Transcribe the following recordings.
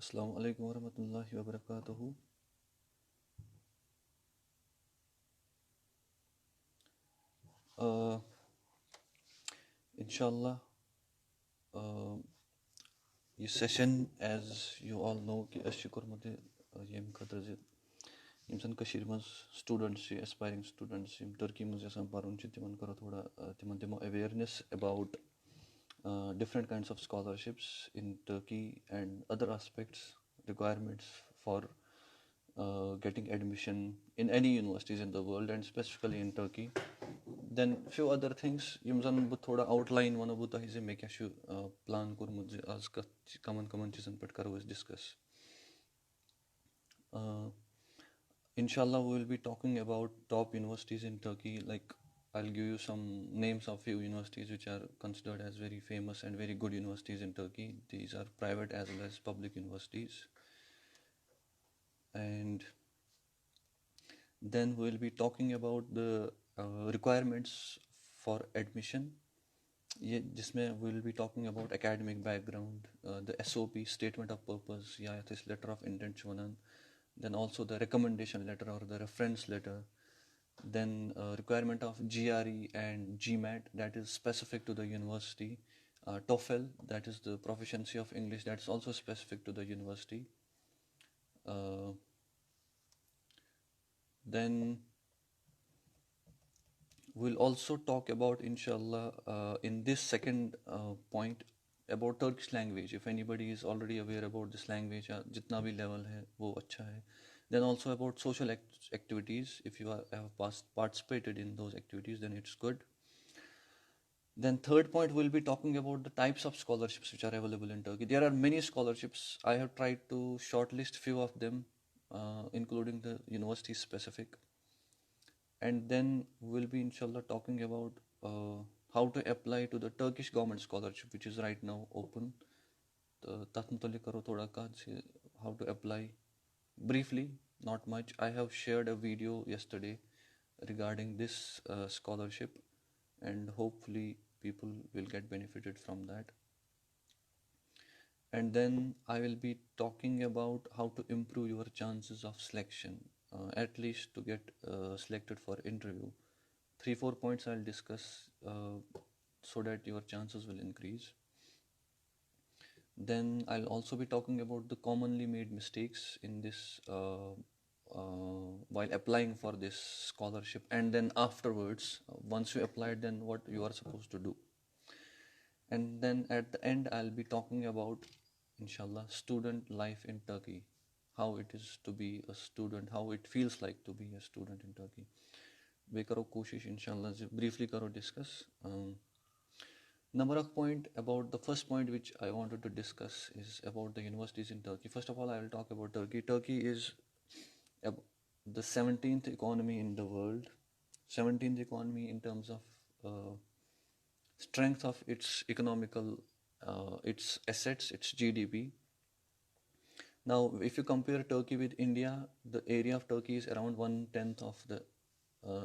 Assalamu alaikum warahmatullahi wabarakatuh. Uh, Inshallah, uh, this session, as you all know, कि أشي كرمتي يم خطر يم سن كشير مز students aspiring students يم Turkey مز يسان بارون چی تمن کرو تھوڑا تمن دمو awareness about different kinds of scholarships in Turkey and other aspects requirements for getting admission in any universities in the world and specifically in Turkey. Then few other things yum zan bu thoda outline wana bu tahi se me kya shu plan kurmut je az ka common chizan pat karo is discuss. Inshallah we will be talking about top universities in Turkey. Like I'll give you some names of few universities which are considered as very famous and very good universities in Turkey. These are private as well as public universities. And then we'll be talking about the requirements for admission. जिसमें we'll be talking about academic background, the SOP, statement of purpose, या this letter of intent chonan, then also the recommendation letter or the reference letter, then requirement of GRE and GMAT, that is specific to the university, TOEFL, that is the proficiency of English, that's also specific to the university. Then we'll also talk about, inshallah, in this second point about Turkish language. If anybody is already aware about this language, jitna bhi level hai, wo acha hai. Then also about social activities. If you have participated in those activities, then it's good. Then third point, we'll be talking about the types of scholarships which are available in Turkey. There are many scholarships. I have tried to shortlist few of them, including the university specific. And then we'll be inshallah talking about how to apply to the Turkish government scholarship, which is right now open. How to apply briefly, not much. I have shared a video yesterday regarding this scholarship, and hopefully people will get benefited from that. And then I will be talking about how to improve your chances of selection, at least to get selected for interview. 3-4 points I'll discuss so that your chances will increase. Then I'll also be talking about the commonly made mistakes in this while applying for this scholarship, and then afterwards, once you applied, then what you are supposed to do. And then at the end, I'll be talking about, inshallah, student life in Turkey, how it is to be a student, how it feels like to be a student in Turkey. Bekaro koshish, inshallah, briefly karo discuss. Number of point about the first point which I wanted to discuss is about the universities in Turkey. First of all, I will talk about Turkey. Turkey is the 17th economy in the world, 17th economy in terms of strength of its economical, its assets, its GDP. Now, if you compare Turkey with India, the area of Turkey is around 1/10 of the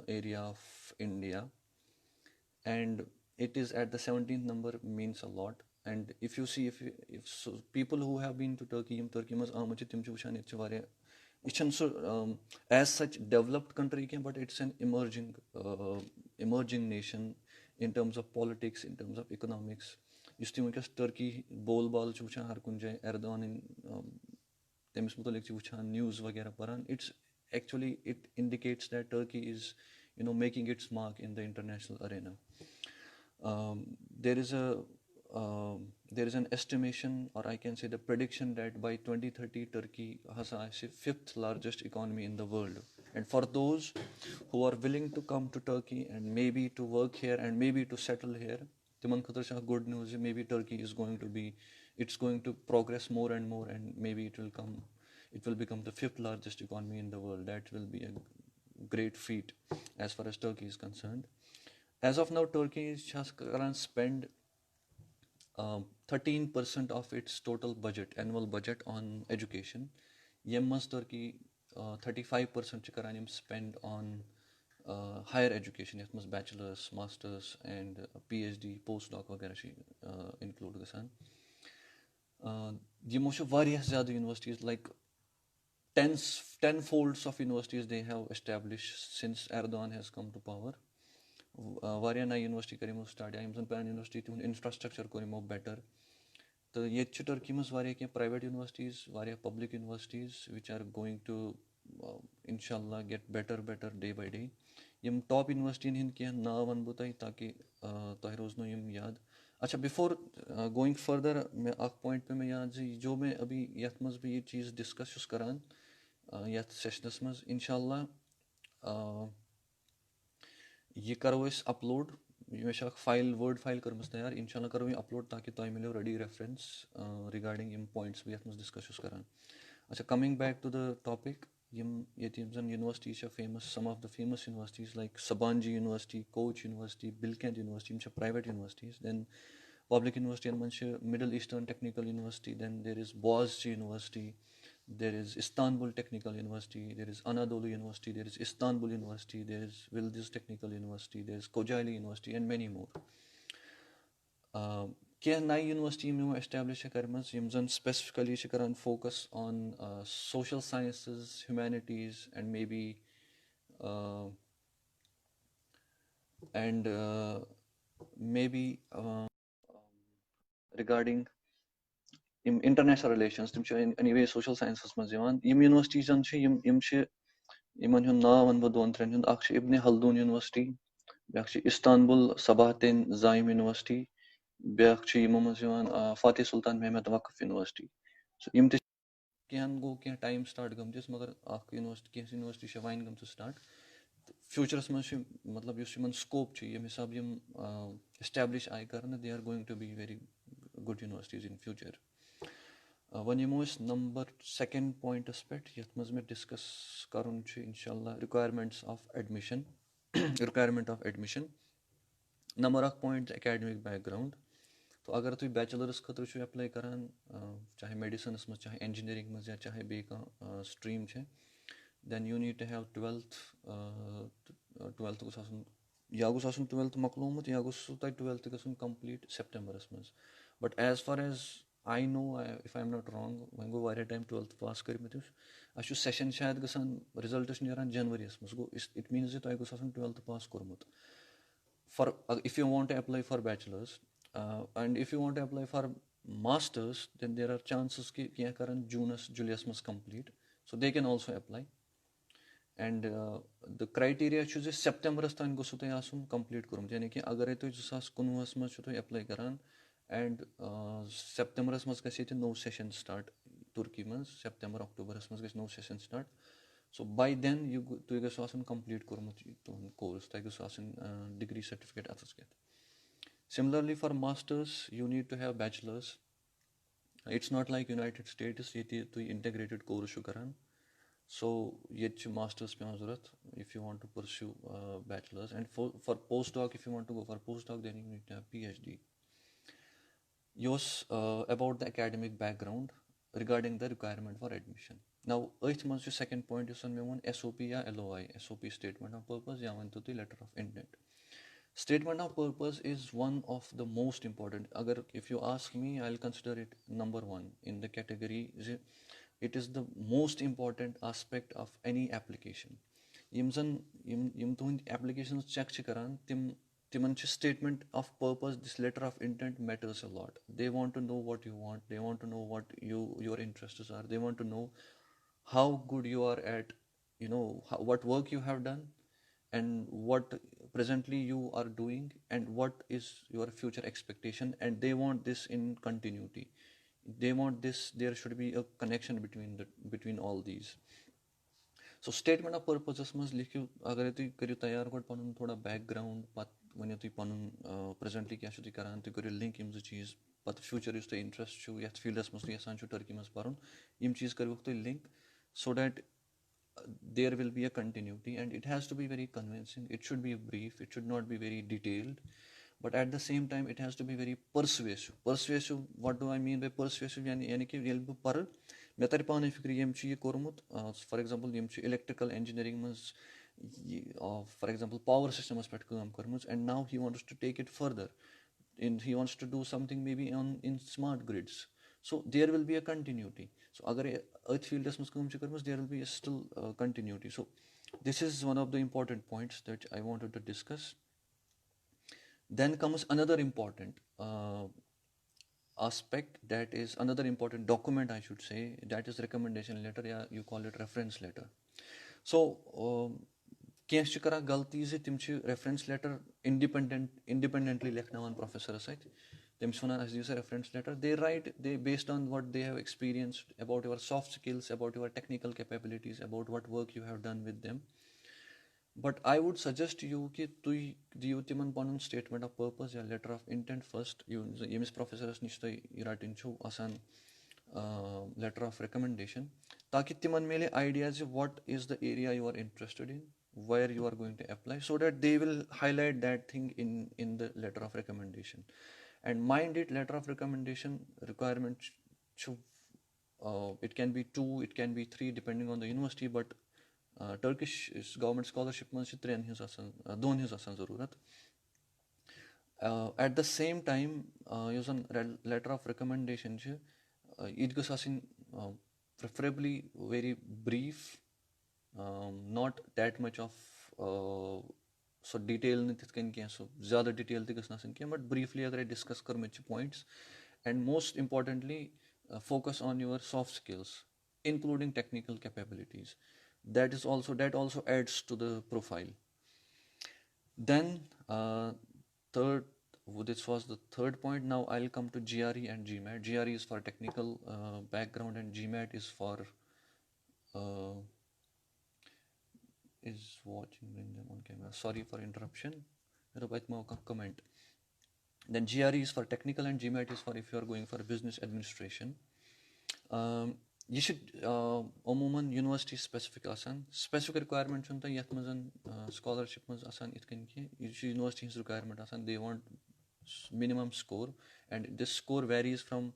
area of India, and it is at the 17th number means a lot. And if you see, if so, people who have been to Turkey must it's as such developed country, but it's an emerging nation in terms of politics, in terms of economics. Turkey bol har kunjay Erdogan in temis mutalik news वगैरह paran. It's actually, it indicates that Turkey is making its mark in the international arena. There is an estimation, or I can say the prediction, that by 2030 Turkey has a fifth largest economy in the world. And for those who are willing to come to Turkey and maybe to work here and maybe to settle here, good news, maybe Turkey is going to progress more and more, and maybe it will become the fifth largest economy in the world. That will be a great feat as far as Turkey is concerned. As of now, Turkey has spent 13% of its total budget, annual budget, on education. Yemmas Turkey 35% spend on higher education. It must bachelor's, master's, and PhD, postdoc वगैरह include the sun. यमो छ वारियाह ज़्यादा universities like tenfolds of universities they have established since Erdogan has come to power. वारियाह नई university कर यमो start या यम जन pan university तुम infrastructure कर यमो better तो ये टर्की मज वारियाह के प्राइवेट यूनिवर्सिटीज वारियाह public universities which are going to inshallah get better day by day यम टॉप यूनिवर्सिटी हिंद के नाव वन बुताई ताकि तोह रोजनो यम याद अच्छा बिफोर गोइंग फर्दर मैं अख पॉइंट पे मैं याद जो मैं अभी यथ मज भी ये चीज़ डिस्कस करान यथ सेशनस मज इंशाल्लाह ये करो इस अपलोड मे फाइल वर्ड फाइल कर तैयार इंशाल्लाह करो ये अपलोड ताकि तुम मिलो रेडी रेफरेंस रिगार्डिंग यम पॉइंट्स भी यथ डिस्कस करान अच्छा coming back to the topic यम जन universities famous some of the famous universities like Sabanci university Koc university Bilkent university private universities then public university मन middle eastern technical university then there is बोğaziçi university there is Istanbul Technical University, there is Anadolu University, there is Istanbul University, there is Yildiz Technical University, there is Kocaeli University and many more. क्या नई university में establish करमज यम जन specifically करान focus on social sciences humanities and may be regarding international relations tim anyway social sciences maz yavan yim universities jan chhe yim chhe yiman hun naw wan bo don tren hun akh ibn haldun university بیاکھ استانبul sabahattin zaim university بیاکھ چھ یمو مز یوان فاتح سلطان محمد وقف university so M تہ کینٛہن گوٚو کینٛہہ ٹایم سٹارٹ گٔمتِس مگر اکھ یونیورسٹی کینٛہہ یونیورسٹی چھِ وۄنۍ گٔمژٕ سٹارٹ فیوچرس منٛز چھُ مطلب یُس یِمن سکوپ چھُ ییٚمہِ حساب یِم ایسٹیبلِش آیہِ کرنہٕ they are going to be very good universities in future وۄنۍ یِمو أسۍ نمبر سیکنڈ پویِنٹس پٮ۪ٹھ یتھ منٛز مےٚ ڈسکس کرُن چھُ انشاء اللہ requirements of admission requirement of admission number اکھ پویِنٹ ایکیڈمِک بیک گراوُنٛڈ تو اگر تُہۍ بیچلرس خٲطرٕ چھُو ایپلاے کران چاہے میڈِسنس منٛز چاہے انجیٖنرِنٛگ منٛز یا چاہے بیٚیہِ کانٛہہ سٹریٖم چھےٚ دین you need to have twelfth گوٚژھ آسُن یا گوٚژھ آسُن ٹُویلتھ مۄکلومُت یا گوٚژھ سُہ تۄہہِ ٹُویلتھ گژھُن کمپلیٖٹ سیپٹمبرس منٛز but as far as I know if I am not wrong وۄنۍ گوٚو واریاہ ٹایم ٹُویلتھ پاس کٔرمٕتِس اَسہِ چھُ سیشن شاید گژھان رِزلٹ چھُ نیران جنؤریَس منٛز گوٚو اِٹ میٖنٕز زِ تۄہہِ گوٚژھ آسُن ٹُویلتھ پاس کوٚرمُت for if you want to apply for bachelors and if you want to apply for masters then there are chances کہِ کینٛہہ کرن جوٗنس جُلیَس منٛز complete so they can also apply and the criteria چھُ زِ سیپٹمبرس تانۍ گوٚژھوُ تۄہہِ آسُن کمپلیٖٹ کوٚرمُت یعنے کہِ اگرے تُہۍ 2019 منٛز چھُو تُہۍ ایپلاے کران اینڈ سیپٹمبرس منٛز گژھِ ییٚتہِ نوٚو سیشن سٹارٹ تُرکی منٛز سیپٹمبر اکٹوبرس منٛز گژھِ نوٚو سیشن سٹارٹ سو باے دین تُہۍ گژھِو آسُن کمپلیٖٹ کوٚرمُت تُہُنٛد کورس تۄہہِ گژھِ آسٕنۍ ڈگری سرٹِفکیٹ اَتھس کٮ۪تھ similarly for masters you need to have bachelors it's not like United States ییٚتہِ تُہۍ انٹگریٹِڈ کورس چھُو کران سو ییٚتہِ چھِ ماسٹٲرٕس پیٚوان ضوٚرتھ if you want to pursue bachelors and for post doc if you want to go for post doc then you need to have P H D یہِ اوس about the academic back ground regarding the requirement for admission نو أتھۍ منٛز چھُ second point یُس زن مےٚ ووٚن ایس او پی یا L O I S O P statement of purpose یا ؤنۍ تو تُہۍ letter of intent statement of purpose is one of the most important اگر if you ask me I will consider it number one in the category زِ it is the most important aspect of any application یِم زن یِم تُہنٛدۍ ایپلِکیشنز check چھِ کران تِمن چھِ statement of purpose this letter of intent matters a lot they want to know what you want they want to know what your interests are they want to know how good you are at you know what work you have done and what presently you are doing and what is your future expectation and they want this in continuity they want this there should be a connection between all these so statement of purposes منٛز لیکھِو اگرے تُہۍ کٔرِو تیار گۄڈٕ پنُن تھوڑا back ground پتہٕ ؤنِو تُہۍ پنُن پریزنٹلی کیاہ چھِو تُہۍ کران تُہۍ کٔرِو لِنک یِم زٕ چیٖز پتہٕ فیوٗچر یُس تۄہہِ انٹرسٹ چھُو یتھ فیٖلڈس منٛز تُہۍ یژھان چھِو ٹرکی منٛز پرُن یِم چیٖز کٔرۍوُکھ تُہۍ link so that there will be a continuity and it has to be very convincing it should be brief it should not be very detailed but at the same time it has to be very persuasive what do I mean by persuasive یعنی کہِ ییٚلہِ بہٕ پرٕ مےٚ تَرِ پانے فِکرِ ییٚمۍ چھُ یہِ کوٚرمُت فار ایگزامپل یِم چھِ الیکٹریکل انجیٖنرِنٛگ منٛز فار ایگزامپل پاور سِسٹمس پٮ۪ٹھ کٲم کٔرمٕژ and now he wants two take it further he wants to do something maybe in smart grids So there will be a continuity. So agar earth field as there will be a still continuity. So this is one of the important points that I wanted to discuss. Then comes another important aspect, that is another important document, I should say, that is recommendation letter, yeah, you call it reference letter. So kینٛہہ چھِ کران غلطی زِ تِم چھِ reference letter independently لیکھناوان professor سۭتۍ تٔمِس چھِ وَنان اَسہِ دِیِو سا reference letter. They write based on what they have experienced, about your soft skills, about your technical capabilities, about what work you have done with them. But I would suggest you कि तुई दियो तिमन Panun statement of purpose या letter of intent first. येमिस professor निश तुई रटिन छो आसान letter of recommendation, ताकि तिमन मेले idea ज what is the area you are interested in, where you are going to apply, so that they will highlight that thing in the letter of recommendation. And mind it, letter of recommendation requirement it can be 2, it can be 3 depending on the university, but Turkish government scholarship manٛز چھِ ترٛٮ۪ن ہٕنٛز آسان دۄن ہٕنٛز آسان ضروٗرت. At the same time یُس زَن letter of recommendation چھِ یہِ تہِ گٔژھ آسٕنۍ preferably very brief, not that much of سۄ ڈِٹیل نہٕ تِتھ کٔنۍ کینٛہہ, سُہ زیادٕ ڈِٹیل تہِ گٔژھ نہٕ آسٕنۍ کینٛہہ, بٹ briefly اگرے ڈِسکس کٔرمٕتۍ چھِ points. And most importantly, focus on your soft skills, including technical capabilities. That also adds to the profile. Then this was the third point. Now I'll come to GRE and GMAT. GRE is for technical background, and GMAT is for is watching, bring them on camera. Sorry for interruption. Comment. Then GRE is for technical and GMAT is for if you are going for business administration. یہِ چھِ عموٗماً university specific آسان. Specific رِکویرمٮ۪نٛٹ چھُنہٕ تۄہہِ یَتھ منٛز scholarship منٛز آسان یِتھ کٔنۍ کینٛہہ. یہِ چھُ یوٗنیورسٹی ہِنٛز رِکویرمٮ۪نٛٹ آسان. They want minimum score, and this score varies from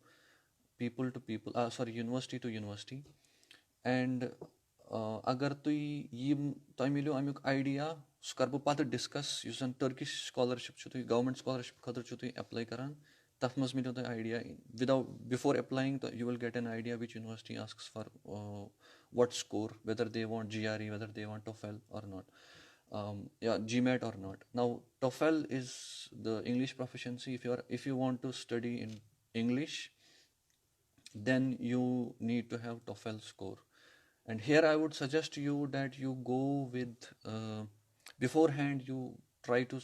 people to people, sorry university to university. And اگر تۄہہِ مِلیو اَمیُک آیڈیا, سُہ کَرٕ بہٕ پَتہٕ ڈِسکس. یُس زَن ٹٔرکِش سکالرشِپ چھُ تُہۍ گورمٮ۪نٛٹ سکالرشِپ خٲطرٕ چھُو تُہۍ اٮ۪پلاے کَران, تَتھ منٛز مِلیو تۄہہِ idea before applying you will get an idea which university asks for what score, whether they want GRE, whether they want TOEFL or not, GMAT or not. Now TOEFL is the English proficiency. If you want to study in English, then you need to have TOEFL score. And here I would suggest you that you go with beforehand you try to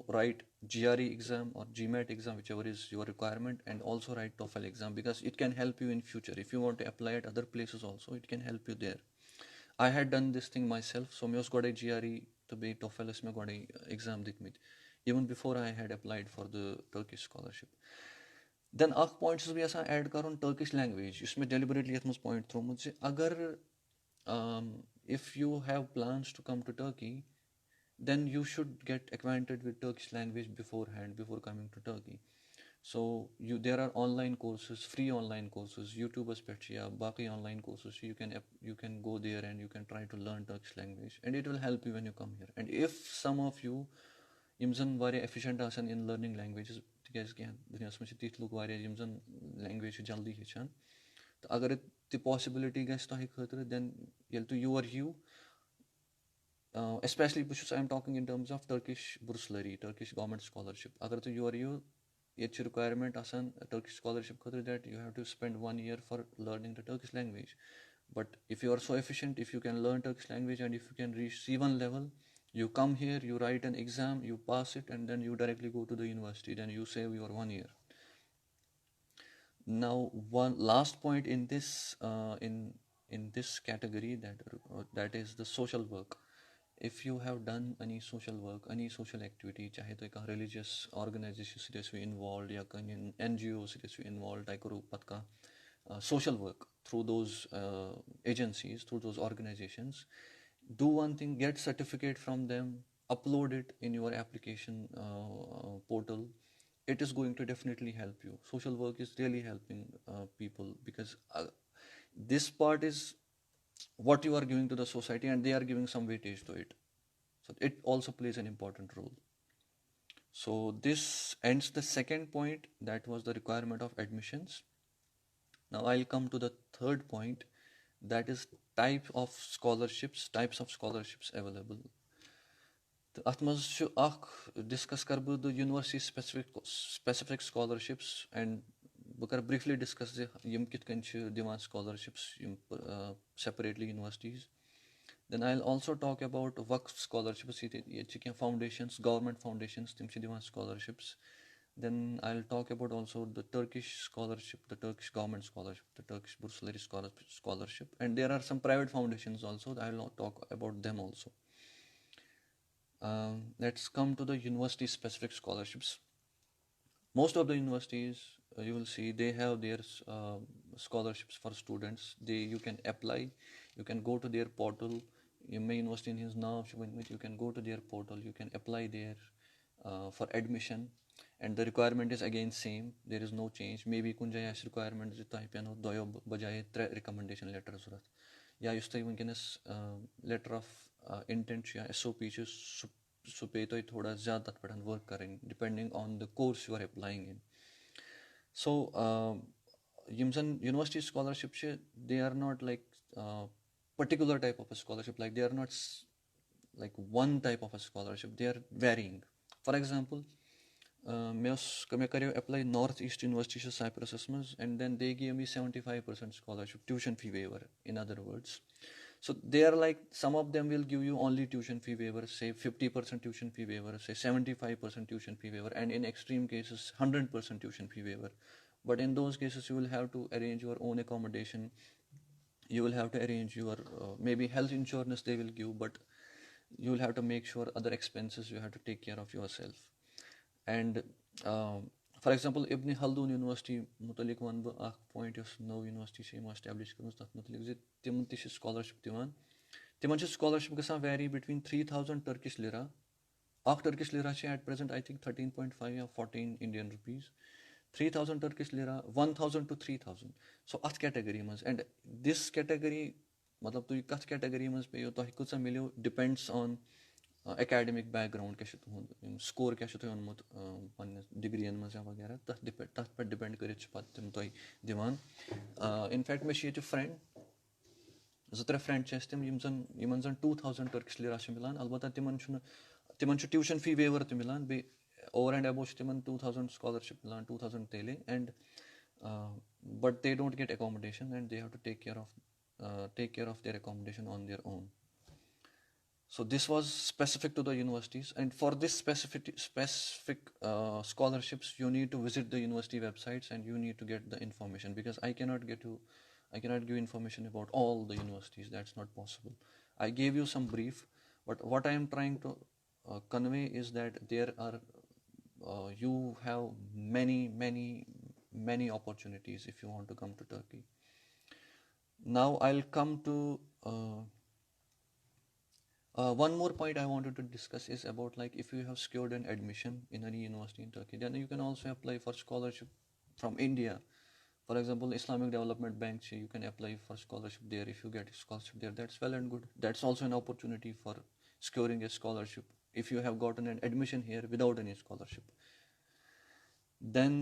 write GRE exam or GMAT exam, whichever is your requirement, and also write TOEFL exam, because it can help you in future. If you want to apply at other places also, it can help you there. I had done this thing myself. So مےٚ اوس گۄڈَے GRE تہٕ بیٚیہِ TOEFL ٲسۍ مےٚ گۄڈَے exam دِتمٕتۍ, even before I had applied for the Turkish scholarship. Then اکھ point چھُس بہٕ یَژھان ایڈ کَرُن, ٹٔرکِش لینگویج, یُس مےٚ ڈیلِبریٹلی یَتھ منٛز پویِنٹ تھوٚومُت زِ اگر if you have plans to come to Turkey, then you should get acquainted with Turkish language beforehand, before coming to Turkey. So there are online courses, free online courses, YouTubers پٮ۪ٹھ چھِ یا باقٕے online courses چھِ. You can go there and you can try to learn Turkish language, and it will help you when you come here. And if some of you یِم زَن واریاہ efficient آسن in learning languages, تِکیازِ کینٛہہ دُنیاہَس منٛز چھِ تِتھۍ لُکھ واریاہ یِم زَن لینگویج چھِ جلدی ہیٚچھان, تہٕ اگر تہِ پاسِبلٹی گژھِ تۄہہِ خٲطرٕ, دٮ۪ن ییٚلہِ تُہۍ یور یِیِو, ایسپیشلی بہٕ چھُس I am talking in terms of Turkish Burslari, Turkish government scholarship. اگر تُہۍ یور یِیِو, ییٚتہِ چھِ رِکویرمٮ۪نٛٹ آسان ٹٔرکِش سکالرشِپ خٲطرٕ that you have to spend 1 year for learning the Turkish language. But if you are so efficient, if you can learn Turkish language, and if you can reach C1 level, you come here, you write an exam, you pass it, and then you directly go to the university. Then you save your 1 year. Now one last point in this category, that is the social work. If you have done any social work, any social activity, چاہے تُہۍ کانٛہہ religious organization سۭتۍ ٲسِو involved یا کُنہِ NGO سۭتۍ ٲسِو involved, تۄہہِ کوٚروٕ پَتہٕ کانٛہہ social work through those agencies, through those organizations, do one thing, get certificate from them, upload it in your application portal. It is going to definitely help you. Social work is really helping people, because this part is what you are giving to the society, and they are giving some weightage to it. So it also plays an important role. So this ends the second point, that was the requirement of admissions. Now I'll come to the third point, that is types of scholarships available. At منٛز چھُ اکھ discuss کَرٕ بہٕ the university specific scholarships and بہٕ کَرٕ briefly discuss زِ یِم کِتھ کٔنۍ چھِ دِوان scholarships یِم separately universities. Then I'll also talk about وقف scholarships. ییٚتہِ چھِ کینٛہہ foundations, government foundations, تِم چھِ دِوان scholarships. Then I'll talk about also the Turkish scholarship, the Turkish government scholarship, the Turkish Bursary scholarship. And there are some private foundations also. I'll talk about them also. Let's come to the university specific scholarships. Most of the universities, you will see, they have their scholarships for students. You can apply, you can go to their portal. You may university in his now, you can go to their portal, you can apply there for admission. And the requirement is again same. There is no change. Maybe kunjay as requirement is type and doyo bajaye recommendation letter surat. Ya yus tay wunkenes letter of intent ya SOP so pe toy thoda zyada tat pedan work karing depending on the course you are applying in. So yimsan university scholarship they are not like particular type of a scholarship, like they are not like one type of a scholarship, they are varying. For example, مےٚ کَریو apply north east university چھِ سایپرَسَس منٛز and دٮ۪ن they gave me 75% scholarship tuition fee waiver in other words. So they are like some of them will give you only tuition fee waiver, say 50% tuition fee waiver, say 75% tuition fee waiver, and in extreme cases 100% tuition fee waiver. But in those cases you will have to arrange your own accommodation, you will have to arrange your maybe health insurance they will give, but you will have to make sure other expenses you have to take care of yourself. And for example, Ibn Khaldun University مُتعلِق وَنہٕ بہٕ اَکھ point یۄس نٔو university چھِ یِمو establish کٔرمٕژ تَتھ مُتعلِق زِ تِم تہِ چھِ سکالرشِپ دِوان. تِمن چھِ سکالرشِپ گژھان ویری بِٹویٖن 3000 ٹٔرکِش لیرا. اَکھ ٹٔرکِش لیرا چھِ ایٹ پرٛزَنٛٹ آی تھِنک 13.5 یا 14 Indian rupees. 3000 Turkish lira 1000 to 3000. So اَتھ کیٹَگٔری منٛز. اینڈ دِس کیٹَگٔری مطلب تُہۍ کَتھ کیٹَگٔری منٛز پیٚیو تۄہہِ کۭژاہ مِلیو ڈِپٮ۪نٛڈٕس آن ایکیڈمِک بیک گرٛاوُنٛڈ کیٛاہ چھُ تُہُنٛد, سکور کیٛاہ چھُ تۄہہِ اوٚنمُت پنٛنِس ڈِگرِیَن منٛز یا وغیرہ, تَتھ پٮ۪ٹھ ڈِپٮ۪نٛڈ کٔرِتھ چھِ پَتہٕ تِم تۄہہِ دِوان. اِنفیکٹ مےٚ چھِ ییٚتہِ فرٛٮ۪نٛڈ 2-3 فرٛٮ۪نٛڈ چھِ اَسہِ تِم یِمن زَن 2000 ٹٔرکِش لیرا چھِ مِلان. البتہ تِمن چھُ ٹیوٗشَن فی ویور تہِ مِلان, بیٚیہِ اوور اینڈ ایبو چھِ تِمن 2000 سکالرشِپ مِلان, 2000 تیلے. And but they don't get accommodation and they have to take care of their accommodation on their own. So this was specific to the universities, and for this specific scholarships you need to visit the university websites and you need to get the information, because I cannot give information about all the universities. That's not possible. I gave you some brief, but what I am trying to convey is that there are you have many opportunities if you want to come to Turkey. Now I'll come to one more point I wanted to discuss is about, like, if you have secured an admission in any university in Turkey, then you can also apply for scholarship from India. For example, Islamic Development Bank, you can apply for scholarship there. If you get a scholarship there, that's well and good. That's also an opportunity for securing a scholarship if you have gotten an admission here without any scholarship. Then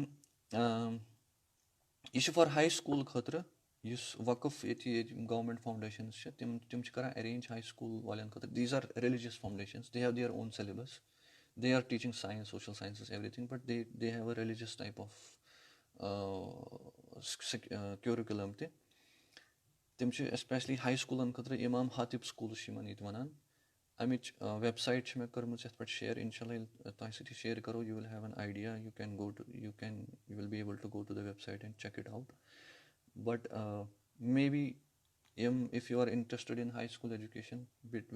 issue for high school khatra, یُس وقف ییٚتہِ government فاوُنٛڈیشنٕز چھِ تِم چھِ کَران arrange ہاے school والٮ۪ن خٲطرٕ. These are religious foundations, they have their own syllabus, they are teaching science, social sciences, everything, but they have a religious type of curriculum تہِ. تِم چھِ ایسپیشلی ہاے سکوٗلَن خٲطرٕ اِمام حاطِب سکوٗلٕز چھِ یِمَن ییٚتہِ وَنان. اَمِچ ویب سایٹ چھِ مےٚ کٔرمٕژ یَتھ پٮ۪ٹھ شِیر. اِنشاء اللہ ییٚلہِ تۄہہِ سۭتۍ یہِ شِیر کَرو, you will have an idea, you will be able to go to the website and check it out. But maybe if you are interested in high school education,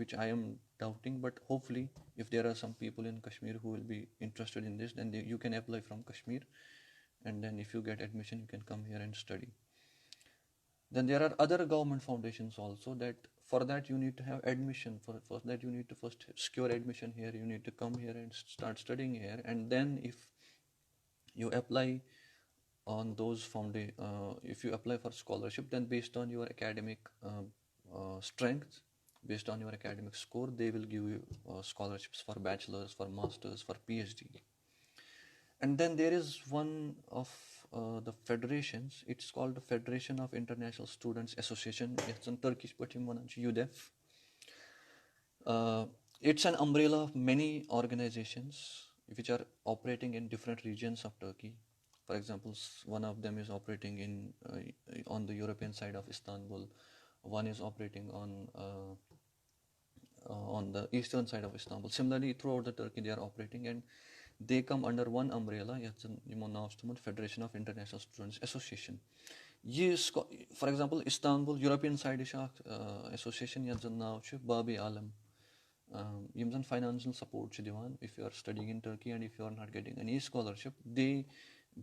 which I am doubting, but hopefully if there are some people in Kashmir who will be interested in this, then you can apply from Kashmir, and then if you get admission you can come here and study. Then there are other government foundations also, that for that you need to have admission. For that you need to first secure admission here, you need to come here and start studying here, and then if you apply on those if you apply for scholarship, then based on your academic strength, based on your academic score, they will give you scholarships for bachelor's, for master's, for PhD. And then there is one of the federations, it's called the Federation of International Students Association. It's in Turkish, but in UDEF. It's an umbrella of many organizations which are operating in different regions of Turkey. For example, one of them is operating on the European side of Istanbul. One is operating on the eastern side of Istanbul. Similarly, throughout the Turkey, they are operating, and they come under one umbrella. Federation of International Students Association. For example, Istanbul European side association Babi Alam. Financial support if you are studying in Turkey and if you are not getting any scholarship, they,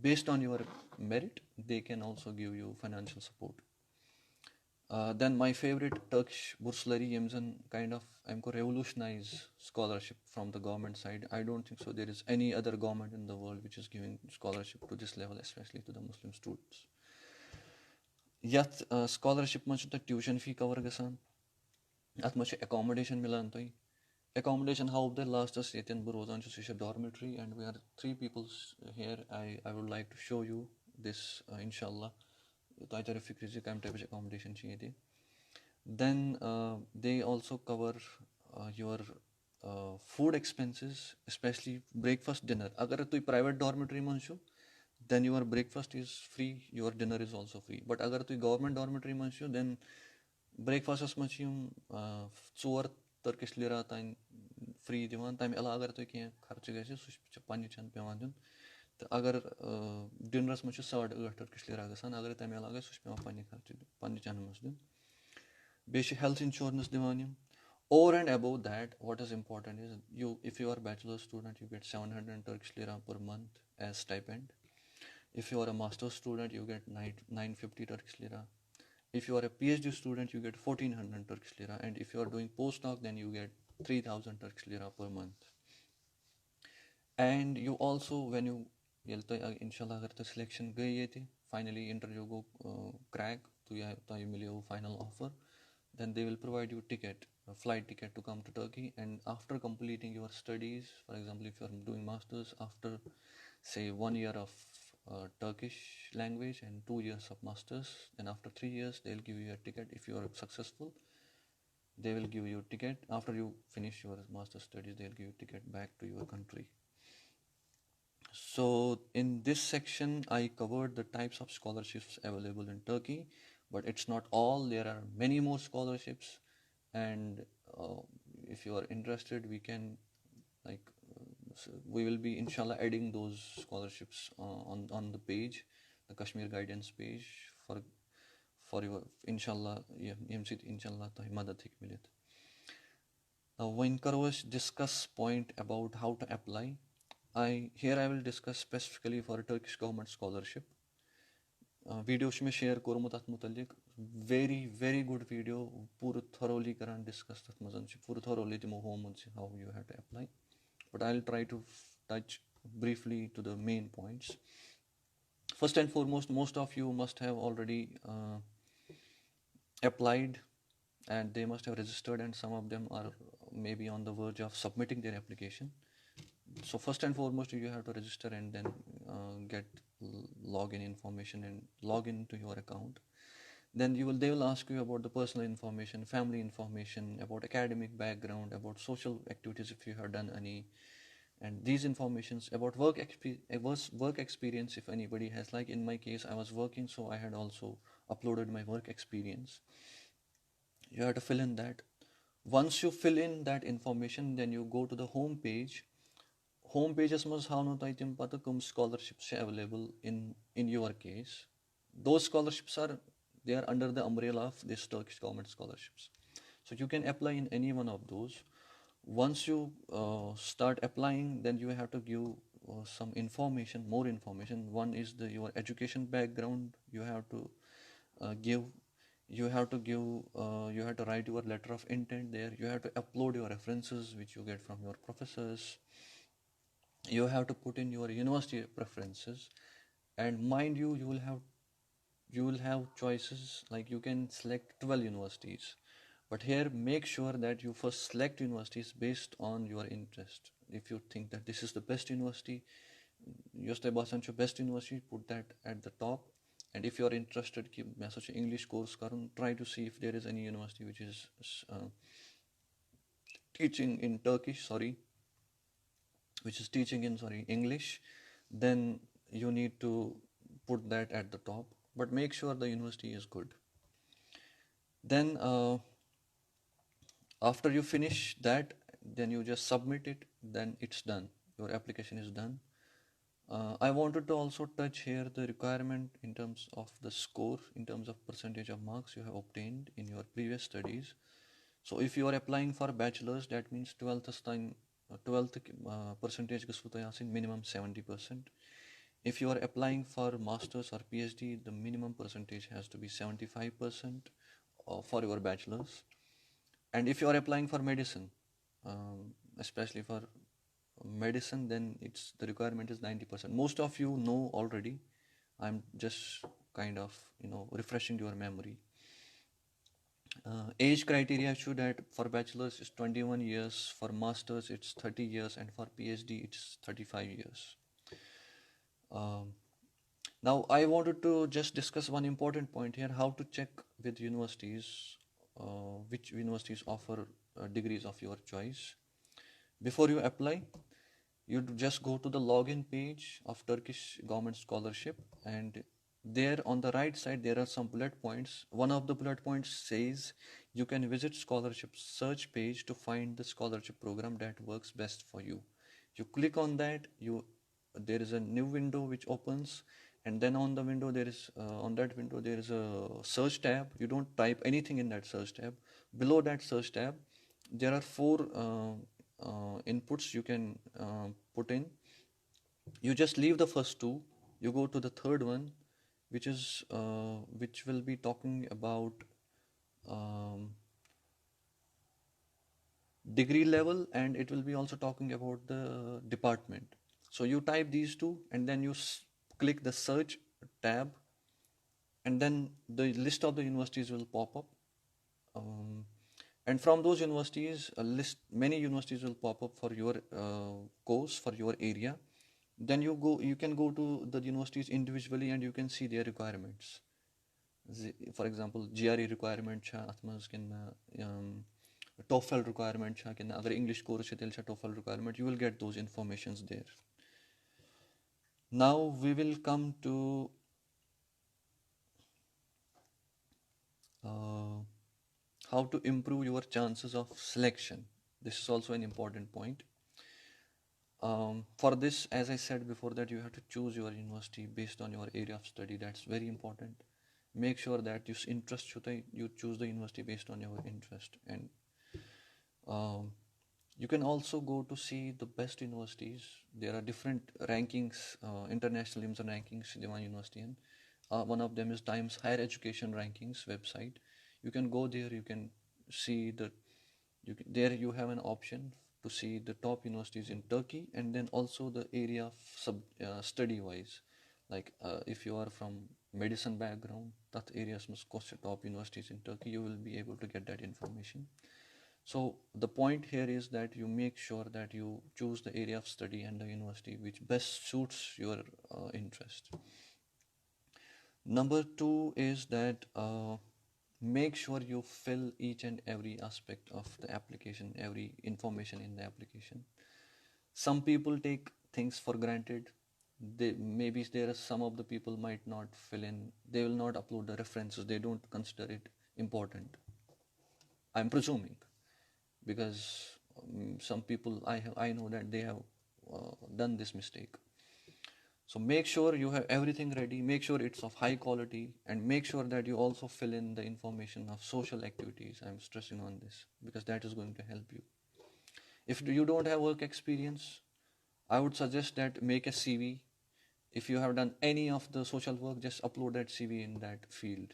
based on your merit, they can also give you financial support. Then my favorite Turkish bursary kind of revolutionize scholarship from the government side. I don't think so there is any other government in the world which is giving scholarship to this level, especially to the Muslim students. Yet scholarship much the tuition fee cover gasan. At much accommodation milan toy. Accommodation how the last us in Burozan to dormitory, and we are 3 people here. I would like to show you this inshallah. Accommodation. Then they also cover your food expenses, especially breakfast, dinner. Agar tu private dormitory manshu, then your breakfast is free, your dinner is also free. But agar tu government dormitory manshu, then breakfast is much tzor Turkish lira time free divan time ela agar tu kya kharch gase su pani chan pewan dun. Agar dinners much 8.5 Turkish lira gasan agar time ela gase su pewan pani chan mas dun. Basic health insurance divan. Over and above that, what is important is if you are a bachelor student, you get 700 Turkish lira per month as stipend. If you are a master's student, you get 950 Turkish lira. If you are a PhD student, you get 1400 Turkish lira. And if you are doing postdoc, then you get 3000 Turkish lira per month. And you also, when you inshallah agar the selection gayi finally interview go crack to you mill final offer, then they will provide you a flight ticket to come to Turkey. And after completing your studies, for example, if you are doing masters, after say 1 year of Turkish language and 2 years of masters, then after 3 years they'll give you a ticket. If you are successful, they will give you a ticket. After you finish your master studies, they'll give you a ticket back to your country. So in this section, I covered the types of scholarships available in Turkey, but it's not all. There are many more scholarships, and if you are interested, we will be inshallah adding those scholarships on the page, the Kashmir guidance page for your inshallah inshallah madad hik milet. Now when Karwash discuss point about how to apply, I will discuss specifically for Turkish government scholarship. Video में share कोरमु तथ मुतल्लिक very good video पूरा thoroughly करान discuss तथ मज़न से पूरा thoroughly दिमो हो how you have to apply, but I'll try to touch briefly to the main points. First and foremost, most of you must have already applied, and they must have registered, and some of them are maybe on the verge of submitting their application. So first and foremost, you have to register and then get login information and log into your account. Then they will ask you about the personal information, family information, about academic background, about social activities if you have done any, and these informations about work experience if anybody has. Like in my case, I was working, so I had also uploaded my work experience. You have to fill in that. Once you fill in that information, then you go to the home page. Home pages must have no item patakum scholarships available in your case. Those scholarships are under the umbrella of this Turkish government scholarships. So you can apply in any one of those. Once you start applying, then you have to give some information, more information. One is your education background. You have to you have to write your letter of intent there. You have to upload your references which you get from your professors. You have to put in your university preferences, and mind you, you will have choices, like you can select 12 universities, but here make sure that you first select universities based on your interest. If you think that this is the best university Yoste basan chu best university, put that at the top. And if you are interested कि मैं सोचे English course करूँ, try to see if there is any university which is teaching in Turkish, which is teaching in English, then you need to put that at the top. But make sure the university is good. Then after you finish that, then you just submit it, then it's done. Your application is done. I wanted to also touch here the requirement in terms of the score, in terms of percentage of marks you have obtained in your previous studies. So if you are applying for bachelor's, that means 12th percentage minimum 70%. If you are applying for master's or PhD, the minimum percentage has to be 75% for your bachelor's. And if you are applying for medicine, especially for medicine, then the requirement is 90%. Most of you know already. I'm just kind of refreshing your memory. Age criteria should that for bachelor's is 21 years, for masters it's 30 years, and for PhD it's 35 years. Now I wanted to just discuss one important point here: how to check with universities, which universities offer degrees of your choice. Before you apply, you just go to the login page of Turkish Government Scholarship, and there on the right side there are some bullet points. One of the bullet points says you can visit scholarship search page to find the scholarship program that works best for you. You click on that, there is a new window which opens, and then on that window there is a search tab. You don't type anything in that search tab. Below that search tab there are four inputs you can put in. You just leave the first two, you go to the third one, which will be talking about degree level, and it will be also talking about the department. So you type these two, and then you click the search tab, and then the list of the universities will pop up. And from those universities, many universities will pop up for your course, for your area. Then you can go to the universities individually, and you can see their requirements. For example, GRE requirement cha atmaz kinna TOEFL requirement cha kinna agar English course tel cha TOEFL requirement, you will get those informations there. Now we will come to how to improve your chances of selection. This is also an important point. For this, as I said before, that you have to choose your university based on your area of study. That's very important. Make sure that you choose the university based on your interest. And you can also go to see the best universities. There are different rankings, international rankings, Dewan University. And one of them is Times Higher Education Rankings website. You can go there, you can see there you have an option to see the top universities in Turkey, and then also the area of study wise. Like if you are from medicine background, that areas must cost top universities in Turkey, you will be able to get that information. So the point here is that you make sure that you choose the area of study and the university which best suits your interest. Number 2 is that make sure you fill each and every aspect of the application, every information in the application. Some people take things for granted. Maybe there are some of the people might not fill in, they will not upload the references, they don't consider it important. I'm presuming, because some people I know that they have done this mistake. So make sure you have everything ready, make sure it's of high quality, and make sure that you also fill in the information of social activities. I'm stressing on this because that is going to help you. If you don't have work experience, I would suggest that make a CV. If you have done any of the social work, just upload that CV in that field.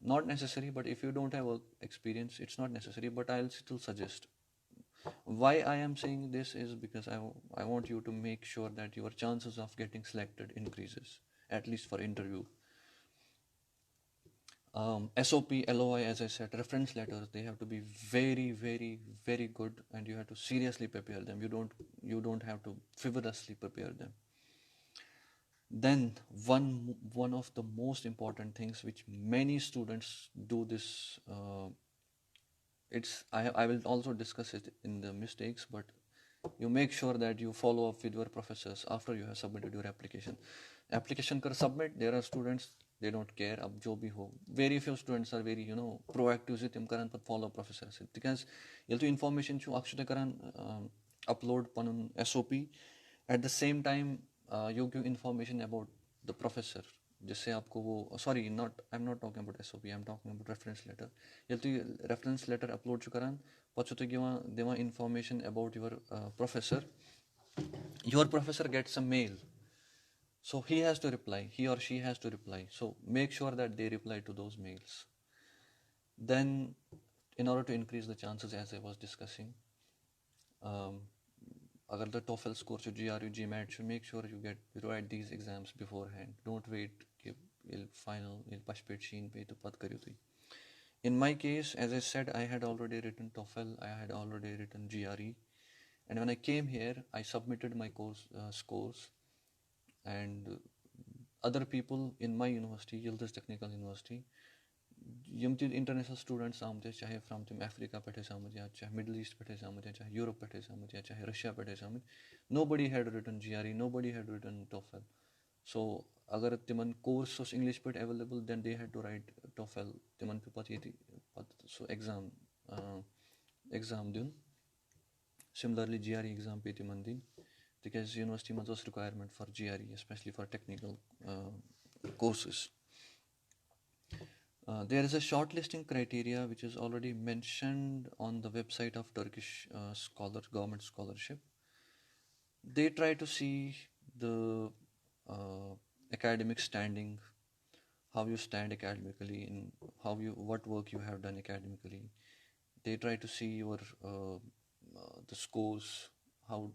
Not necessary, but if you don't have work experience, it's not necessary, but I'll still suggest. Why I am saying this is because I want you to make sure that your chances of getting selected increases, at least for interview. SOP, LOI, as I said, reference letters, they have to be very, very, very good, and you have to seriously prepare them. You don't have to frivolously prepare them. Then one of the most important things which many students do this, I will also discuss it in the mistakes, but you make sure that you follow up with your professors after you have submitted your application. Application कर submit, there are students, they don't care अब जो भी हो. Very few students are very proactive से तिम करन पत follow professor से because ये तो information छू अक्सर करन upload Panun SOP. At the same time you give information about the professor जिससे आपको वो sorry not I'm not talking about SOP, I'm talking about reference letter. ये तो reference letter upload छू करन पछो तो देवा information about your professor. Your professor gets a mail, so he has to reply, he or she has to reply, so make sure that they reply to those mails. Then in order to increase the chances, as I was discussing, agar the TOEFL score to GRE GMAT, should make sure you write these exams beforehand. Don't wait कि final pashpet sheen pe to pat karyo thi. In my case, as I said, I had already written TOEFL, I had already written GRE, and when I came here, I submitted my course scores, and other people in my university, Yildiz Technical University, यम ती international students Amte चाहे from तिम Africa पे आमत या चाहे middle east पे आमत या चाहे Europe पे आमत या चाहे रशिया पे आमत. Nobody had written GRE, nobody had written TOEFL. So अगर तिमन कोर्स ओस इंग्लिश पे available, then they had to write TOEFL तिमन पे पत ये so exam दिन. Similarly GRE exam पे तिमन दिन because university में was requirement for GRE, especially for technical courses. There is a shortlisting criteria which is already mentioned on the website of Turkish government scholarship. They try to see the academic standing, how you stand academically, and what work you have done academically. They try to see your the scores, how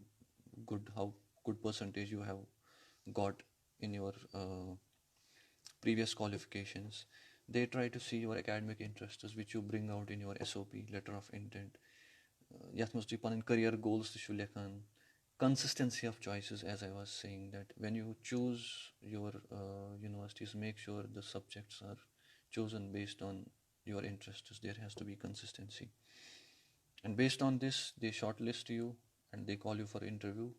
good percentage you have got in your previous qualifications. They try to see your academic interests, which you bring out in your SOP, letter of intent. Yath must be career goals to lekhan. Consistency of choices, as I was saying, that when you choose your universities, make sure the subjects are chosen based on your interests. There has to be consistency. And based on this, they shortlist you and they call you for interview.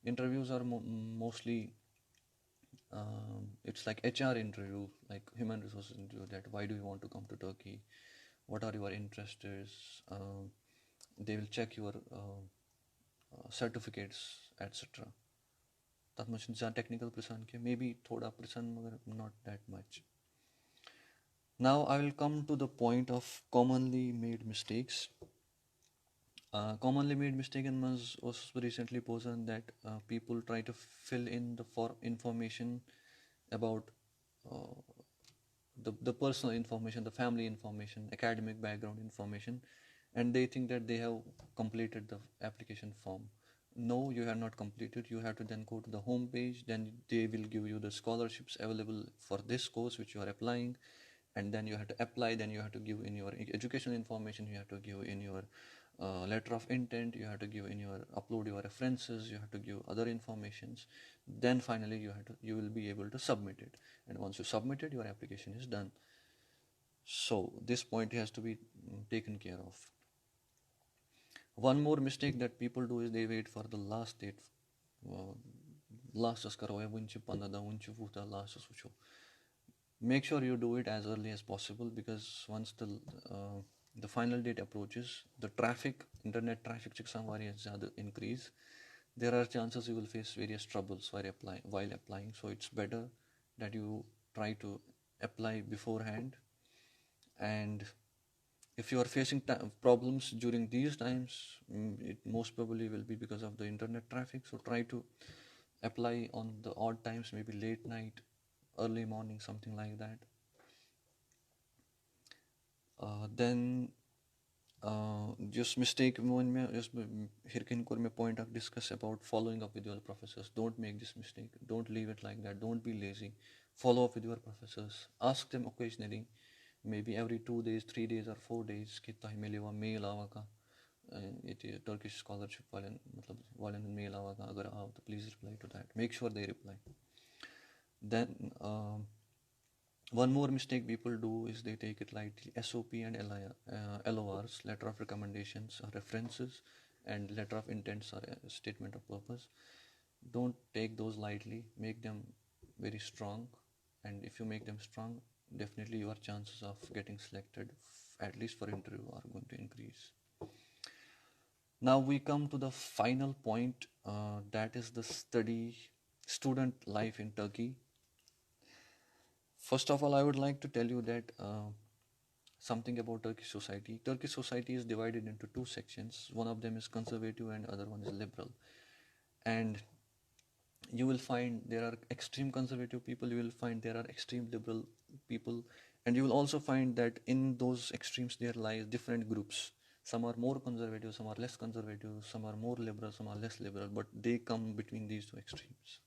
Interviews are mostly it's like HR interview, like human resources interview, that why do you want to come to Turkey, what are your interests. They will check your certificates, etc. That much technical person ke maybe thoda person, not that much. Now I will come to the point of commonly made mistakes. Commonly made mistake in was recently posed that people try to fill in the information about the personal information, the family information, academic background information, and they think that they have completed the application form. No, you have not completed. You have to then go to the home page. Then they will give you the scholarships available for this course which you are applying, and then you have to apply. Then you have to give in your educational information. You have to give in your letter of intent. You have to give in your upload your references. You have to give other informations. Then finally you will be able to submit it. And once you submit it, your application is done. So this point has to be taken care of. One more mistake that people do is they wait for the last date. Last make sure you do it as early as possible, because once the final date approaches, the traffic, internet traffic increase. There are chances you will face various troubles while applying. So it's better that you try to apply beforehand. And if you are facing problems during these times, it most probably will be because of the internet traffic. So try to apply on the odd times, maybe late night, early morning, something like that. Then just mistake one में just hirkin kur में point of discuss about following up with your professors. Don't make this mistake. Don't leave it like that. Don't be lazy. Follow up with your professors. Ask them occasionally, maybe every 2 days, 3 days, or 4 days कि ताहि मिले हुआ mail आवा का ये Turkish scholarship वाले मतलब वाले mail आवा का अगर आओ तो please reply to that. Make sure they reply. Then one more mistake people do is they take it lightly. SOP and LORs, letter of recommendations, are references, and letter of intents are a statement of purpose. Don't take those lightly. Make them very strong, and if you make them strong, definitely your chances of getting selected, at least for interview, are going to increase. Now we come to the final point, that is the student life in Turkey. First of all, I would like to tell you that something about Turkish society. Turkish society is divided into two sections. One of them is conservative and other one is liberal. And you will find there are extreme conservative people, you will find there are extreme liberal people, and you will also find that in those extremes there lies different groups. Some are more conservative, some are less conservative, some are more liberal, some are less liberal, but they come between these two extremes.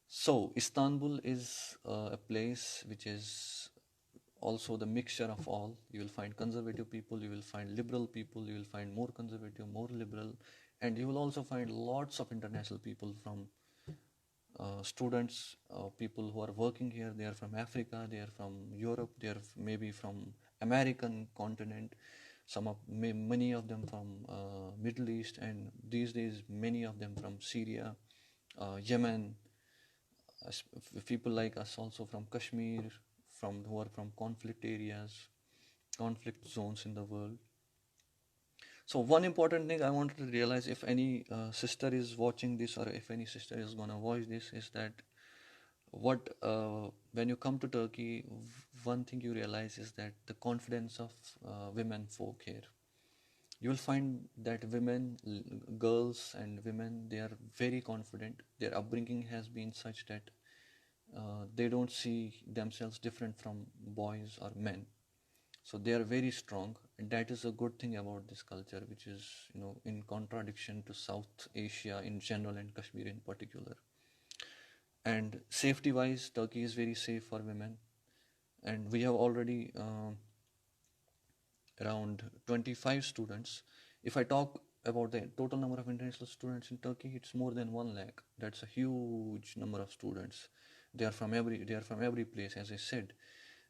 So Istanbul is a place which is also the mixture of all. You will find conservative people, you will find liberal people, you will find more conservative, more liberal, and you will also find lots of international people, from students, people who are working here. They are from Africa, they are from Europe, they are maybe from American continent. Many of them from Middle East, and these days many of them from Syria, Yemen. People like us also from Kashmir, from who are from conflict areas, conflict zones in the world. So one important thing I wanted to realize, if any sister is watching this, or if any sister is gonna watch this, is that when you come to Turkey, one thing you realize is that the confidence of women folk here. You will find that girls and women, they are very confident. Their upbringing has been such that they don't see themselves different from boys or men. So they are very strong, and that is a good thing about this culture, which is, in contradiction to South Asia in general and Kashmir in particular. And safety wise, Turkey is very safe for women, and we have already around 25 students. If I talk about the total number of international students in Turkey, it's more than 1 lakh. That's a huge number of students. They are from every place, as I said.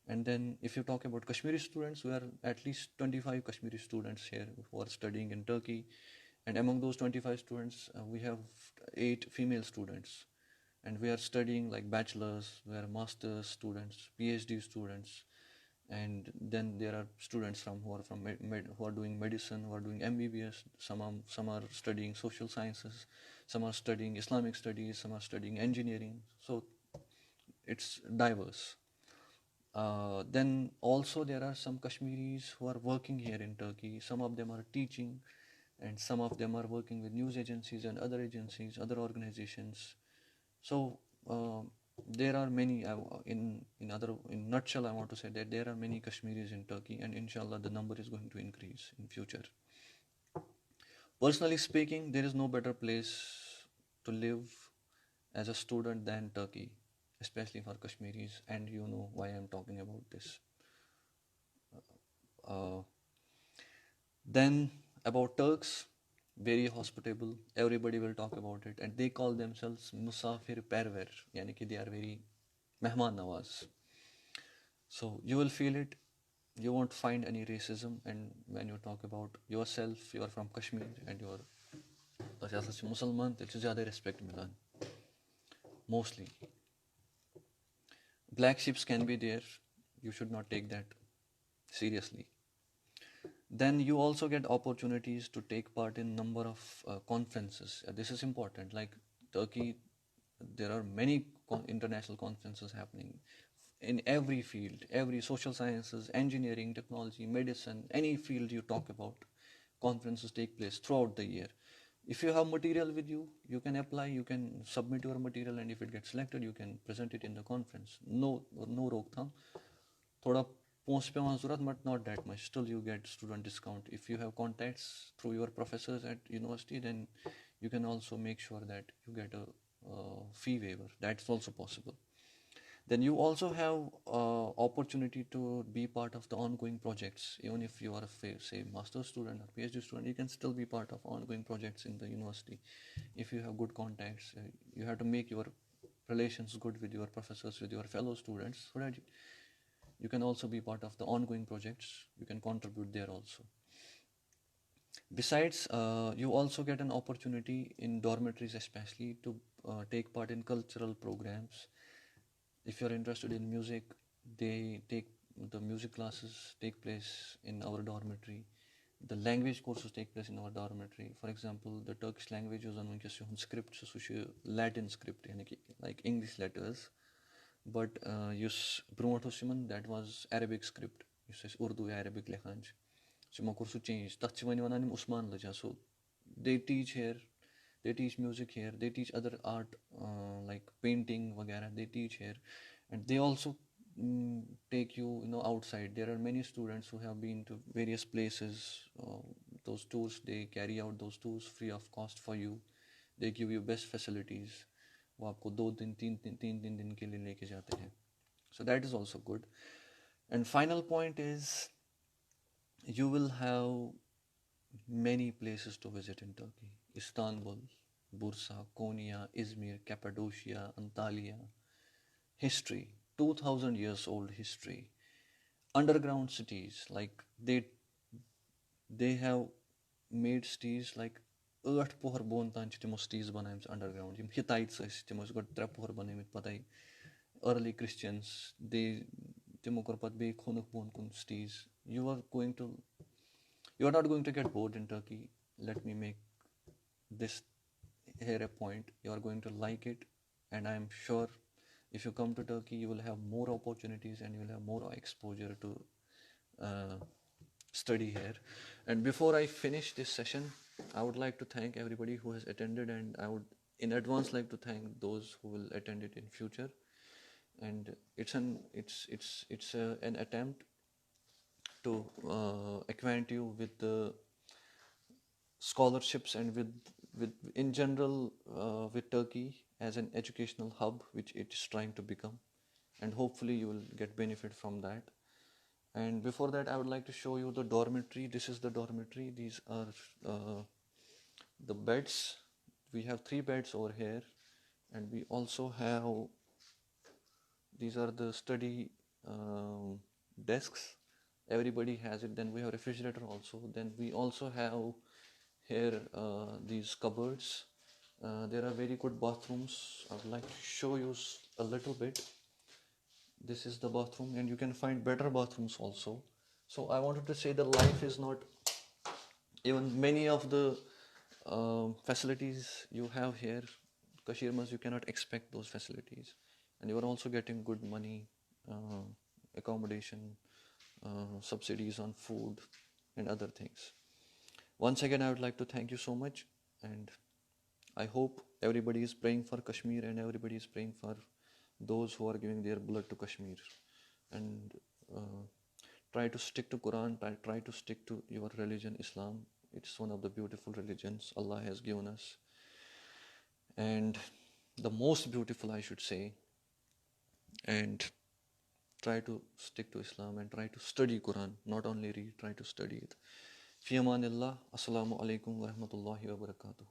And then if you talk about Kashmiri students, we are at least 25 Kashmiri students here who are studying in Turkey. And among those 25 students, we have 8 female students. And we are studying like bachelors, we are master's students, PhD students. And then there are students who are doing medicine, who are doing MBBS. Some are studying social sciences, some are studying Islamic studies, some are studying engineering. So it's diverse. Then also there are some Kashmiris who are working here in Turkey. Some of them are teaching, and some of them are working with news agencies and other agencies, other organizations. So there are many. In nutshell, I want to say that there are many Kashmiris in Turkey, and inshallah the number is going to increase in future. Personally speaking, there is no better place to live as a student than Turkey, especially for Kashmiris, and you know why I'm talking about this. Uh, then about Turks, very hospitable. Everybody will talk about it, and they call themselves Musafir Perver, yani ki they are very mehman nawaz. So you will feel it. You won't find any racism, and when you talk about yourself, you are from Kashmir and you are Muslim, तेरे ज़्यादा respect मिला mostly. Black sheeps can be there. You should not take that seriously. Then you also get opportunities to take part in number of conferences. This is important. Like Turkey, there are many international conferences happening in every field, every social sciences, engineering, technology, medicine, any field you talk about. Conferences take place throughout the year. If you have material with you, you can apply, you can submit your material, and if it gets selected, you can present it in the conference. No रोकथाम. थोड़ा post पे वहाँ ज़रूरत, but not that much. Still you get student discount. If you have contacts through your professors at university, then you can also make sure that you get a fee waiver. That's also possible. Then you also have opportunity to be part of the ongoing projects. Even if you are say master's student or PhD student, you can still be part of ongoing projects in the university. If you have good contacts, you have to make your relations good with your professors, with your fellow students, so that you can also be part of the ongoing projects. You can contribute there also. Besides, you also get an opportunity in dormitories especially to take part in cultural programs. If you're interested in music, the music classes take place in our dormitory. The language courses take place in our dormitory. For example, the Turkish language is on script, so Latin script, like English letters. But that was Arabic script. Urdu Arabic lechan. So I change. Usman Laja. So they teach here, they teach music here, they teach other art like painting, vagara. They teach here, and they also take you, outside. There are many students who have been to various places. Those tours, they carry out those tours free of cost for you. They give you best facilities. वो आपको 2 दिन 3 दिन के लिए लेके जाते हैं. So that is also good. And final point is, you will have many places to visit in Turkey. Istanbul, Bursa, Konya, Izmir, Cappadocia, Antalya. History, 2000 years old history. Underground cities, like they have made cities like 8 pohar bon tan timo cities banayim underground. Yim Hittites timo got 3 pohar banayim patai. Early Christians, they timo kor pat be khonuk bon kun cities. You are not going to get bored in Turkey. Let me make this here a point. You are going to like it, and I am sure if you come to Turkey, you will have more opportunities and you will have more exposure to study here. And before I finish this session, I would like to thank everybody who has attended, and I would in advance like to thank those who will attend it in future. And it's an attempt to acquaint you with the scholarships and with in general with Turkey as an educational hub which it is trying to become, and hopefully you will get benefit from that. And before that, I would like to show you the dormitory. This is the dormitory. These are the beds. We have 3 beds over here, and we also have, these are the study desks. Everybody has it. Then we have refrigerator also. Then we also have here these cupboards. There are very good bathrooms. I would like to show you a little bit. This is the bathroom, and you can find better bathrooms also. So I wanted to say the life is not, even many of the facilities you have here, Kashir Mas, you cannot expect those facilities. And you are also getting good money, accommodation, subsidies on food and other things. Once again, I would like to thank you so much, and I hope everybody is praying for Kashmir and everybody is praying for those who are giving their blood to Kashmir. And try to stick to Quran, try to stick to your religion, Islam. It's one of the beautiful religions Allah has given us. And the most beautiful, I should say. And try to stick to Islam and try to study Quran, not only read, try to study it. Fi amanillah. Assalamu alaikum wa rahmatullahi wa barakatuh.